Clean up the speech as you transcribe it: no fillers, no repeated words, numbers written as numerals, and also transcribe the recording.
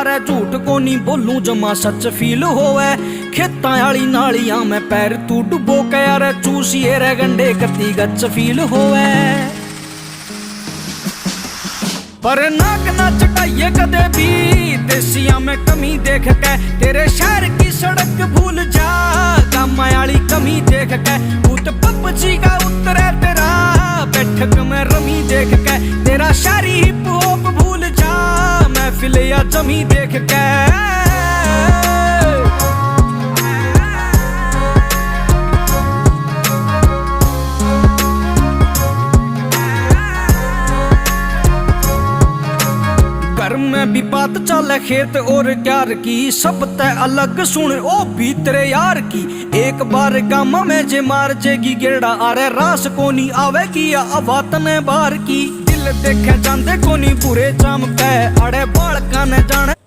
अरे झूठ को नहीं बोलूं जमा सच फील होवे खेतां आली नालियां में पैर तू डुबो के अरे चूसिए रे गंडे कती गच फील होवे पर नाक ना चटाइए कदे भी देसिया में कमी देख के तेरे शहर की सड़क भूल जा गामा आली कमी देख के भूत पपची का उतरे तेरा बैठक में रमी देख के तेरा शारी हिप हॉप भूल जा महफिल या जमी देख के घर में भी बात चले खेत और क्यार की सब तय अलग सुन ओ भी तेरे यार की एक बार गामा में जे मार जेगी गेड़ा अरे रास कोनी आवेगी या अवातने बार की दिल देखे जांदे कोनी बुरे चाम के अड़े बालका ने जाने